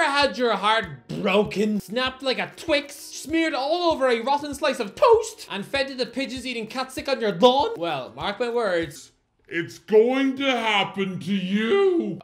ever had your heart broken, snapped like a Twix, smeared all over a rotten slice of toast, and fed to the pigeons eating cat sick on your lawn? Well, mark my words, it's going to happen to you.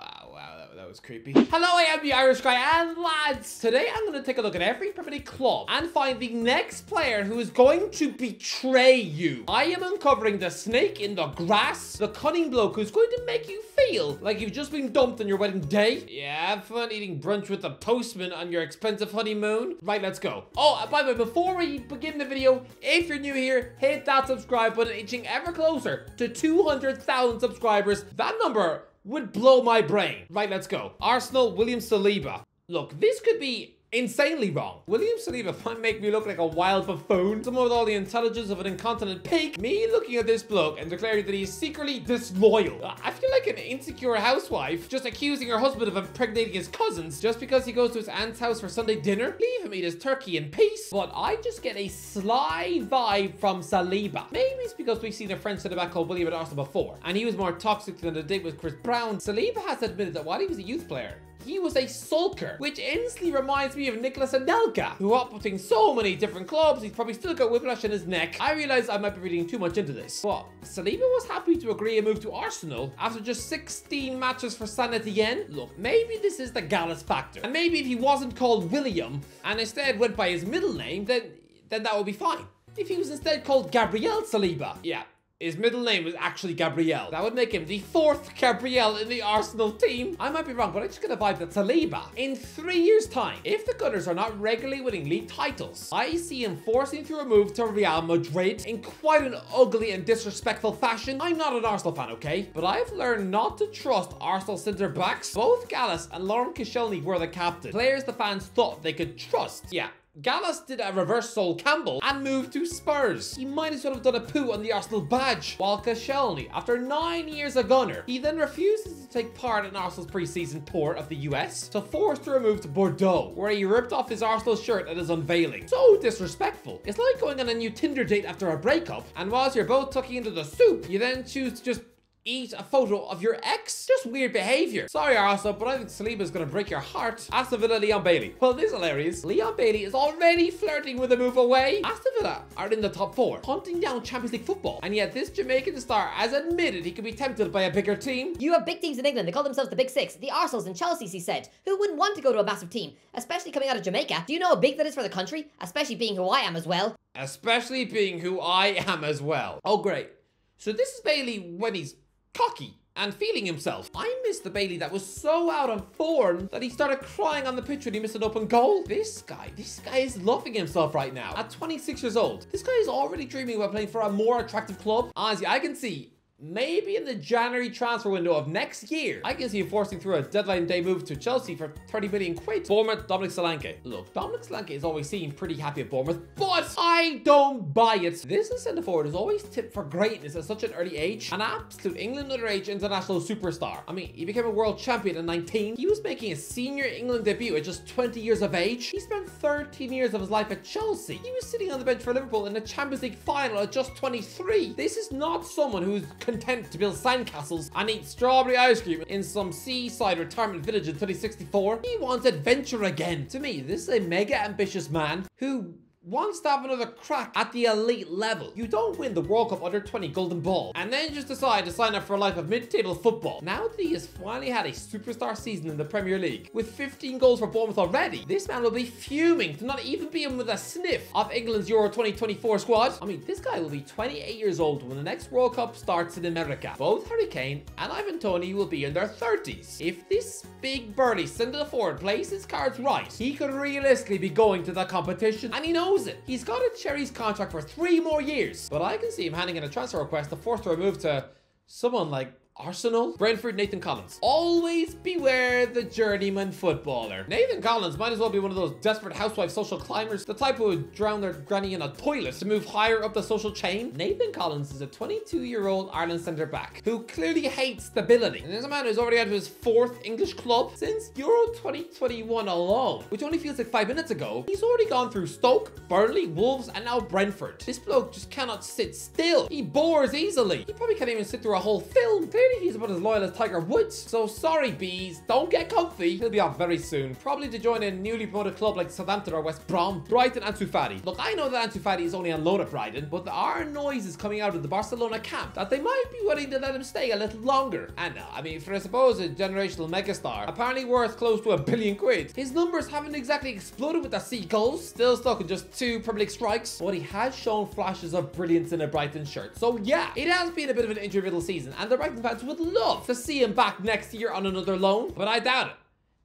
That was creepy. Hello, I am the Irish guy, and lads, today I'm going to take a look at every Premier League club and find the next player who is going to betray you. I am uncovering the snake in the grass, the cunning bloke who's going to make you feel like you've just been dumped on your wedding day. Yeah, have fun eating brunch with the postman on your expensive honeymoon. Right, let's go. Oh, by the way, before we begin the video, if you're new here, hit that subscribe button, inching ever closer to 200,000 subscribers. That number would blow my brain. Right, let's go. Arsenal, William Saliba. Look, this could be insanely wrong. William Saliba might make me look like a wild buffoon, someone with all the intelligence of an incontinent pig. Me looking at this bloke and declaring that he's secretly disloyal. I feel like an insecure housewife just accusing her husband of impregnating his cousins just because he goes to his aunt's house for Sunday dinner. Leave him eat his turkey in peace. But I just get a sly vibe from Saliba. Maybe it's because we've seen a French centre back called William at Arsenal before, and he was more toxic than the date with Chris Brown. Saliba has admitted that while he was a youth player, he was a sulker, which instantly reminds me of Nicolas Anelka, who hopped between so many different clubs, he's probably still got whiplash in his neck. I realize I might be reading too much into this, but Saliba was happy to agree a move to Arsenal after just 16 matches for Saint Etienne. Look, maybe this is the Gallus factor, and maybe if he wasn't called William and instead went by his middle name, then that would be fine. If he was instead called Gabriel Saliba, yeah, his middle name was actually Gabriel, that would make him the 4th Gabriel in the Arsenal team. I might be wrong, but I just get a vibe that Saliba, in 3 years' time, if the Gunners are not regularly winning league titles, I see him forcing through a move to Real Madrid in quite an ugly and disrespectful fashion. I'm not an Arsenal fan, okay? But I've learned not to trust Arsenal centre-backs. Both Gallus and Laurent Koscielny were the captain, players the fans thought they could trust. Yeah, Gallus did a reverse Sol Campbell and moved to Spurs. He might as well have done a poo on the Arsenal badge. While Koscielny, after 9 years a Gunner, he then refuses to take part in Arsenal's pre-season tour of the US, so forced to move to Bordeaux, where he ripped off his Arsenal shirt at his unveiling. So disrespectful. It's like going on a new Tinder date after a breakup, and whilst you're both tucking into the soup, you then choose to just eat a photo of your ex. Just weird behavior. Sorry, Arsenal, but I think Saliba is going to break your heart. Aston Villa, Leon Bailey. Well, this is hilarious. Leon Bailey is already flirting with a move away. Aston Villa are in the top 4, hunting down Champions League football. And yet this Jamaican star has admitted he could be tempted by a bigger team. You have big teams in England. They call themselves the Big Six. The Arsenals and Chelseas, he said. Who wouldn't want to go to a massive team? Especially coming out of Jamaica. Do you know how big that is for the country? Especially being who I am as well. Especially being who I am as well. Oh, great. So this is Bailey when he's cocky and feeling himself. I missed the Bailey that was so out of form that he started crying on the pitch when he missed an open goal. This guy is loving himself right now. At 26 years old, this guy is already dreaming about playing for a more attractive club. Honestly, I can see maybe in the January transfer window of next year, I can see him forcing through a deadline day move to Chelsea for 30 million quid. Bournemouth, Dominic Solanke. Look, Dominic Solanke is always seen pretty happy at Bournemouth, but I don't buy it. This centre forward is always tipped for greatness at such an early age. An absolute England underage international superstar. I mean, he became a world champion at 19. He was making his senior England debut at just 20 years of age. He spent 13 years of his life at Chelsea. He was sitting on the bench for Liverpool in the Champions League final at just 23. This is not someone who's content to build sandcastles and eat strawberry ice cream in some seaside retirement village in 2064. He wants adventure again. To me, this is a mega ambitious man who wants to have another crack at the elite level. You don't win the World Cup under 20 golden ball and then just decide to sign up for a life of mid-table football. Now that he has finally had a superstar season in the Premier League with 15 goals for Bournemouth already, this man will be fuming to not even be in with a sniff of England's Euro 2024 squad. I mean, this guy will be 28 years old when the next World Cup starts in America. Both Harry Kane and Ivan Toney will be in their 30s. If this big burly centre forward plays his cards right, he could realistically be going to that competition, and he knows it. He's got a Cherries contract for 3 more years, but I can see him handing in a transfer request to force a move to someone like Arsenal? Brentford, Nathan Collins. Always beware the journeyman footballer. Nathan Collins might as well be one of those desperate housewife social climbers, the type who would drown their granny in a toilet to move higher up the social chain. Nathan Collins is a 22-year-old Ireland centre-back who clearly hates stability. And there's a man who's already had his 4th English club since Euro 2021 alone, which only feels like 5 minutes ago. He's already gone through Stoke, Burnley, Wolves, and now Brentford. This bloke just cannot sit still. He bores easily. He probably can't even sit through a whole film. Clearly clearly he's about as loyal as Tiger Woods. So sorry, bees, don't get comfy. He'll be off very soon, probably to join a newly promoted club like Southampton or West Brom. Brighton, Ansu Fati. Look, I know that Ansu Fati is only on loan at Brighton, but there are noises coming out of the Barcelona camp that they might be willing to let him stay a little longer. And I mean, for a supposed generational megastar, apparently worth close to £1 billion, his numbers haven't exactly exploded with the Seagulls. Still stuck in just 2 Premier League strikes, but he has shown flashes of brilliance in a Brighton shirt. So yeah, it has been a bit of an injury-riddled season, and the Brighton fans would love to see him back next year on another loan, but I doubt it.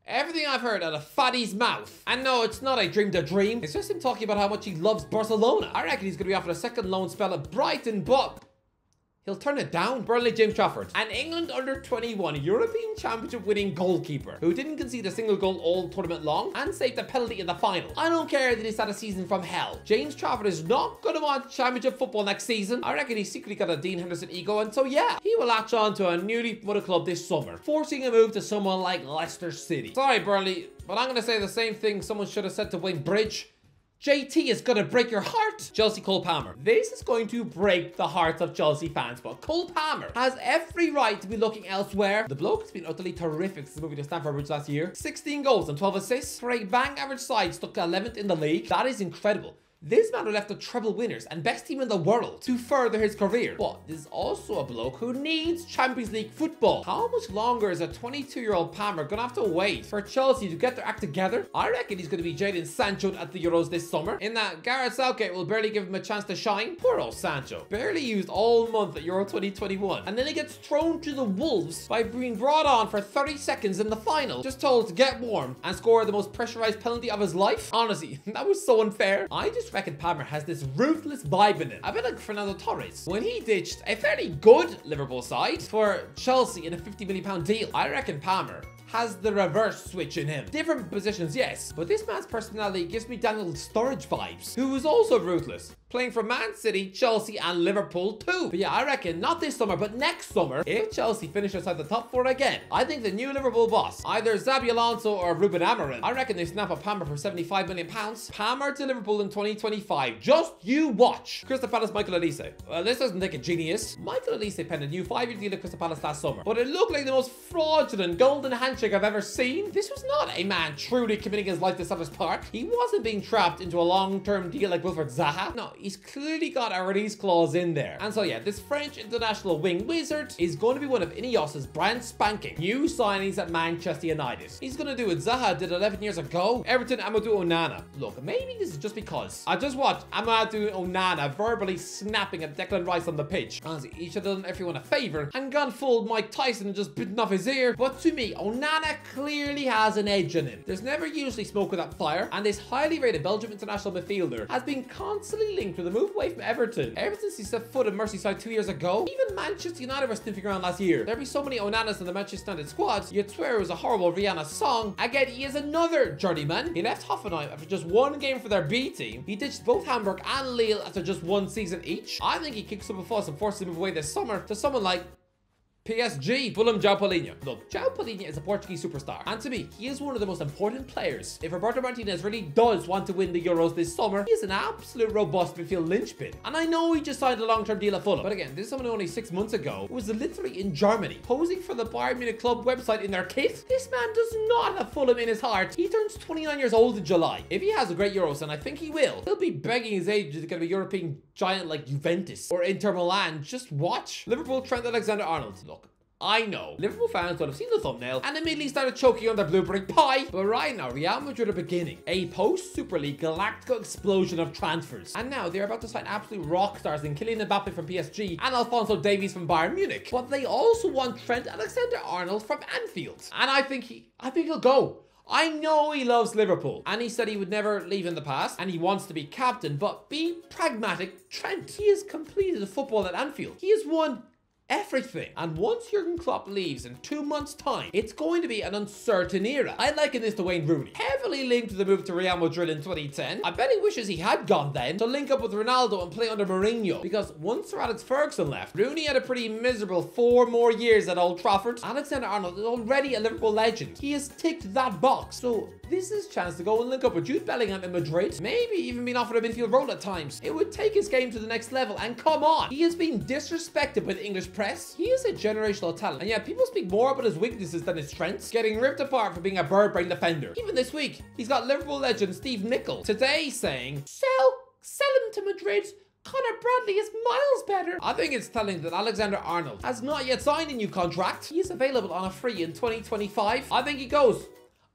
Everything I've heard out of Fatty's mouth, and no, it's not I dreamed a dream, it's just him talking about how much he loves Barcelona. I reckon he's going to be offered a second loan spell at Brighton, but he'll turn it down. Burnley, James Trafford. An England under-21 European Championship winning goalkeeper who didn't concede a single goal all tournament long and saved a penalty in the final. I don't care that he's had a season from hell. James Trafford is not going to want Championship football next season. I reckon he's secretly got a Dean Henderson ego, and so yeah, he will latch on to a newly promoted club this summer, forcing a move to someone like Leicester City. Sorry, Burnley, but I'm going to say the same thing someone should have said to Wayne Bridge. JT is going to break your heart. Chelsea, Cole Palmer. This is going to break the hearts of Chelsea fans, but Cole Palmer has every right to be looking elsewhere. The bloke has been utterly terrific since moving to Stamford Bridge last year. 16 goals and 12 assists for a bang average side stuck to 11th in the league. That is incredible. This man left the treble winners and best team in the world to further his career. But this is also a bloke who needs Champions League football. How much longer is a 22-year-old Palmer gonna have to wait for Chelsea to get their act together? I reckon he's gonna be Jadon Sancho at the Euros this summer, in that Gareth Southgate will barely give him a chance to shine. Poor old Sancho, barely used all month at Euro 2021, and then he gets thrown to the wolves by being brought on for 30 seconds in the final, just told to get warm and score the most pressurized penalty of his life. Honestly, that was so unfair. I just reckon Palmer has this ruthless vibe in it, a bit like Fernando Torres when he ditched a fairly good Liverpool side for Chelsea in a £50 million deal. I reckon Palmer has the reverse switch in him. Different positions, yes, but this man's personality gives me Daniel Sturridge vibes, who was also ruthless, playing for Man City, Chelsea, and Liverpool too. But yeah, I reckon not this summer, but next summer, if Chelsea finish outside the top 4 again, I think the new Liverpool boss, either Xabi Alonso or Ruben Amorim, I reckon they snap up Palmer for £75 million. Palmer to Liverpool in 2025. Just you watch. Crystal Palace, Michael Olise. Well, this doesn't take a genius. Michael Olise penned a new 5-year deal at Crystal Palace last summer, but it looked like the most fraudulent golden handshake I've ever seen. This was not a man truly committing his life to Selhurst Park. He wasn't being trapped into a long-term deal like Wilfred Zaha. No, he's clearly got a release clause in there. And so yeah, this French international wing wizard is going to be one of Ineos's brand spanking new signings at Manchester United. He's going to do what Zaha did 11 years ago. Everton, Amadou Onana. Look, maybe this is just because I just watched Amadou Onana verbally snapping at Declan Rice on the pitch. Honestly, he should have done everyone a favor and gone full Mike Tyson and just bitten off his ear. But to me, Onana clearly has an edge on him. There's never usually smoke without fire, and this highly rated Belgium international midfielder has been constantly linked with a move away from Everton ever since he set foot in Merseyside 2 years ago. Even Manchester United were sniffing around last year. There'd be so many Onanas in the Manchester United squad, you'd swear it was a horrible Rihanna song. Again, he is another journeyman. He left Hoffenheim after just 1 game for their B team. He ditched both Hamburg and Lille after just 1 season each. I think he kicks up a fuss and forces him to move away this summer to someone like PSG, Fulham, João Palhinha. Look, João Palhinha is a Portuguese superstar, and to me, he is one of the most important players. If Roberto Martinez really does want to win the Euros this summer, he is an absolute robust midfield linchpin. And I know he just signed a long-term deal at Fulham, but again, this is someone who only 6 months ago was literally in Germany, posing for the Bayern Munich club website in their kit. This man does not have Fulham in his heart. He turns 29 years old in July. If he has a great Euros, and I think he will, he'll be begging his agent to get a European giant like Juventus or Inter Milan. Just watch. Liverpool, Trent Alexander-Arnold. Look, I know Liverpool fans will have seen the thumbnail and immediately started choking on their blueberry pie, but right now Real Madrid are beginning a post-Super League galactical explosion of transfers, and now they're about to sign absolute rock stars in Kylian Mbappe from PSG and Alphonso Davies from Bayern Munich, but they also want Trent Alexander-Arnold from Anfield, and I think he'll go. I know he loves Liverpool, and he said he would never leave in the past, and he wants to be captain, but be pragmatic. Trent, he has completed football at Anfield. He has won everything, and once Jurgen Klopp leaves in 2 months' time, it's going to be an uncertain era. I liken this to Wayne Rooney, heavily linked to the move to Real Madrid in 2010. I bet he wishes he had gone then to link up with Ronaldo and play under Mourinho, because once Sir Alex Ferguson left, Rooney had a pretty miserable 4 more years at Old Trafford. Alexander-Arnold is already a Liverpool legend. He has ticked that box, so this is his chance to go and link up with Jude Bellingham in Madrid, maybe even being offered a midfield role at times. It would take his game to the next level, and come on, he has been disrespected by the English press. He is a generational talent, and yet people speak more about his weaknesses than his strengths, getting ripped apart for being a bird-brain defender. Even this week, he's got Liverpool legend Steve Nicol today saying, sell him to Madrid. Connor Bradley is miles better. I think it's telling that Alexander-Arnold has not yet signed a new contract. He is available on a free in 2025. I think he goes.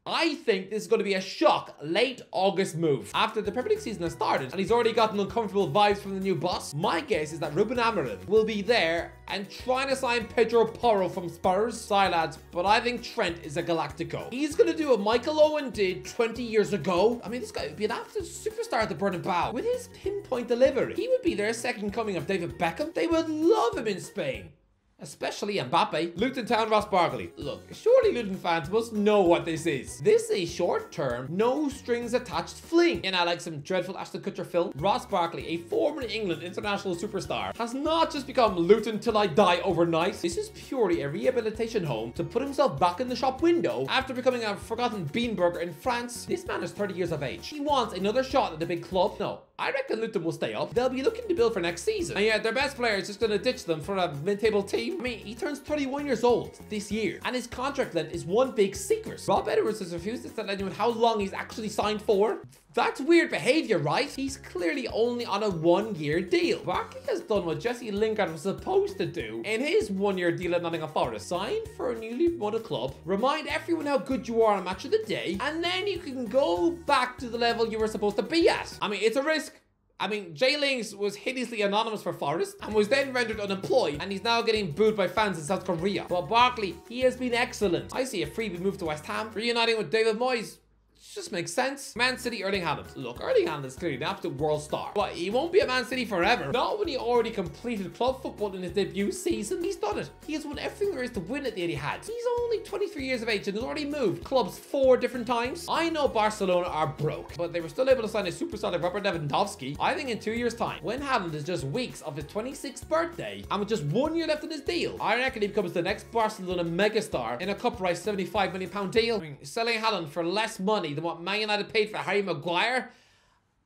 I think this is going to be a shock late August move. After the Premier League season has started and he's already gotten uncomfortable vibes from the new boss, my guess is that Ruben Amorim will be there and trying to sign Pedro Porro from Spurs. Sorry lads, but I think Trent is a Galactico. He's going to do what Michael Owen did 20 years ago. I mean, this guy would be an absolute superstar at the Bernabeu. With his pinpoint delivery, he would be their second coming of David Beckham. They would love him in Spain. Especially Mbappe. Luton Town, Ross Barkley. Look, surely Luton fans must know what this is. This is a short-term, no-strings-attached fling. In like some dreadful Ashton Kutcher film, Ross Barkley, a former England international superstar, has not just become Luton till I die overnight. This is purely a rehabilitation home to put himself back in the shop window after becoming a forgotten beanburger in France. This man is 30 years of age. He wants another shot at the big club. No, I reckon Luton will stay up. They'll be looking to build for next season. And yet their best player is just going to ditch them for a mid-table team. I mean, he turns 31 years old this year, and his contract length is one big secret. Rob Edwards has refused to tell anyone how long he's actually signed for. That's weird behavior, right? He's clearly only on a 1-year deal. Barkley has done what Jesse Lingard was supposed to do in his 1-year deal at Nottingham Forest. Sign for a newly promoted club, remind everyone how good you are on Match of the Day, and then you can go back to the level you were supposed to be at. I mean, it's a risk. I mean, Jay Lings was hideously anonymous for Forest and was then rendered unemployed, and he's now getting booed by fans in South Korea. But Barkley, he has been excellent. I see a freebie move to West Ham, reuniting with David Moyes. Just makes sense. Man City, Erling Haaland. Look, Erling Haaland is clearly an absolute world star, but he won't be at Man City forever. Not when he already completed club football in his debut season. He's done it. He has won everything there is to win at the Etihad. He's only 23 years of age and has already moved clubs 4 different times. I know Barcelona are broke, but they were still able to sign a superstar like Robert Lewandowski. I think in 2 years' time, when Haaland is just weeks of his 26th birthday and with just 1 year left in his deal, I reckon he becomes the next Barcelona megastar in a cup-price £75 million deal. I mean, selling Haaland for less money than what Man United paid for Harry Maguire.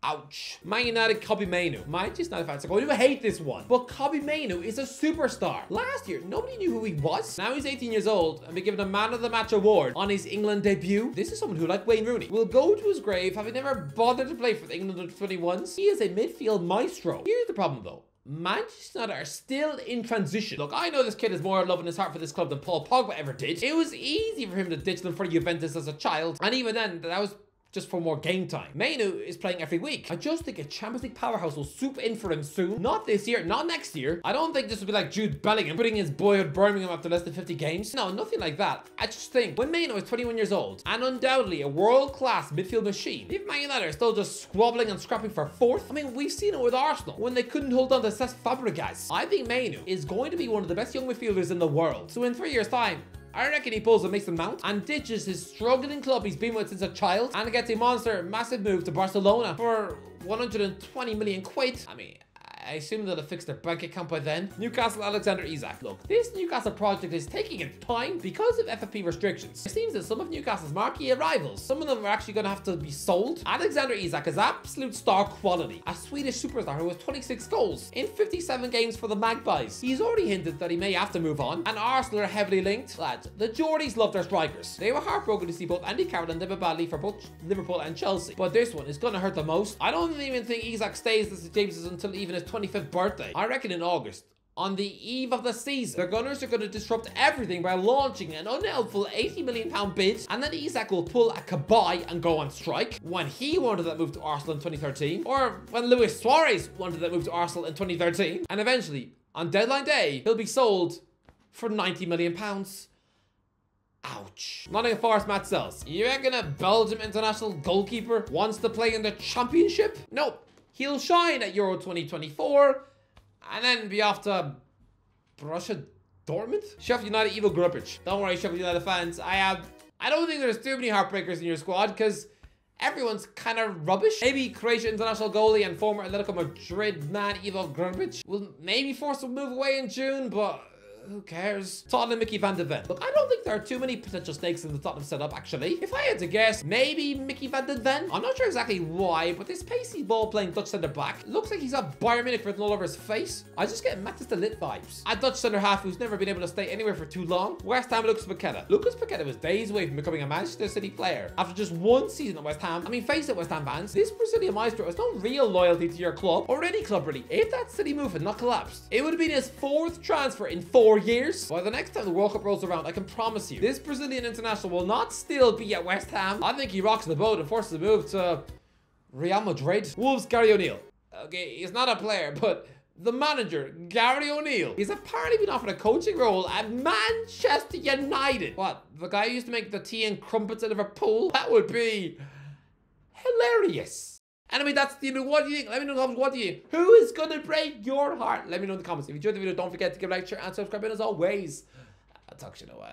Ouch. Man United, Kobbie Mainoo. Manchester United fans are going to hate this one, but Kobbie Mainoo is a superstar. Last year, nobody knew who he was. Now he's 18 years old and been given a Man of the Match award on his England debut. This is someone who, like Wayne Rooney, will go to his grave having never bothered to play for the England under 21s. He is a midfield maestro. Here's the problem though. Manchester United are still in transition. Look, I know this kid has more love in his heart for this club than Paul Pogba ever did. It was easy for him to ditch them for Juventus as a child, and even then, that was just for more game time. Mainoo is playing every week. I just think a Champions League powerhouse will swoop in for him soon. Not this year, not next year. I don't think this will be like Jude Bellingham putting his boyhood Birmingham after less than 50 games. No, nothing like that. I just think when Mainoo is 21 years old and undoubtedly a world-class midfield machine, if Man United are still just squabbling and scrapping for 4th, I mean, we've seen it with Arsenal when they couldn't hold on to Cesc Fabregas. I think Mainoo is going to be one of the best young midfielders in the world. So in 3 years' time, I reckon he pulls a Mason Mount and ditches his struggling club he's been with since a child and gets a massive move to Barcelona for 120 million quid. I mean, I assume they'll have fixed their bank account by then. Newcastle, Alexander Isak. Look, this Newcastle project is taking its time because of FFP restrictions. It seems that some of Newcastle's marquee rivals, some of them are actually going to have to be sold. Alexander Isak is absolute star quality. A Swedish superstar who has 26 goals in 57 games for the Magpies. He's already hinted that he may have to move on, and Arsenal are heavily linked. Lads, the Geordies love their strikers. They were heartbroken to see both Andy Carroll and David Badley for both Liverpool and Chelsea. But this one is going to hurt the most. I don't even think Isak stays at St James's until even his 25th birthday. I reckon in August, on the eve of the season, the Gunners are going to disrupt everything by launching an unhelpful £80 million bid, and then Isak will pull a Kobbie and go on strike when he wanted that move to Arsenal in 2013, or when Luis Suarez wanted that move to Arsenal in 2013, and eventually, on deadline day, he'll be sold for £90 million. Ouch. Nottingham Forest Matt Sells. You reckon a Belgium international goalkeeper wants to play in the Championship? Nope. He'll shine at Euro 2024 and then be off to Borussia Dortmund? Sheffield United, Ivo Grubic. Don't worry, Sheffield United fans. I don't think there's too many heartbreakers in your squad because everyone's kind of rubbish. Maybe Croatia international goalie and former Atletico Madrid man Ivo Grubic will maybe force a move away in June, but Who cares? Tottenham Mickey van de Ven. Look, I don't think there are too many potential snakes in the Tottenham setup, actually. If I had to guess, maybe Mickey van de Ven. I'm not sure exactly why, but this pacey ball-playing Dutch centre-back looks like he's got Bayern Munich written all over his face. I just get Mathis de Ligt vibes. A Dutch centre-half who's never been able to stay anywhere for too long. West Ham Lucas Paqueta. Lucas Paqueta was days away from becoming a Manchester City player after just one season at West Ham. I mean, face it, West Ham fans, this Brazilian maestro has no real loyalty to your club, or any club really. If that City move had not collapsed, it would have been his 4th transfer in 4 years. By the next time the World Cup rolls around, I can promise you, this Brazilian international will not still be at West Ham. I think he rocks the boat and forces a move to Real Madrid. Wolves, Gary O'Neill. Okay, he's not a player, but the manager, Gary O'Neill, he's apparently been offered a coaching role at Manchester United. What, the guy who used to make the tea and crumpets at Liverpool? That would be hilarious. Anyway, that's the video. What do you think? Let me know in the comments. What do you think? Who is going to break your heart? Let me know in the comments. If you enjoyed the video, don't forget to give a like, share, and subscribe. And as always, I'll talk to you in a while.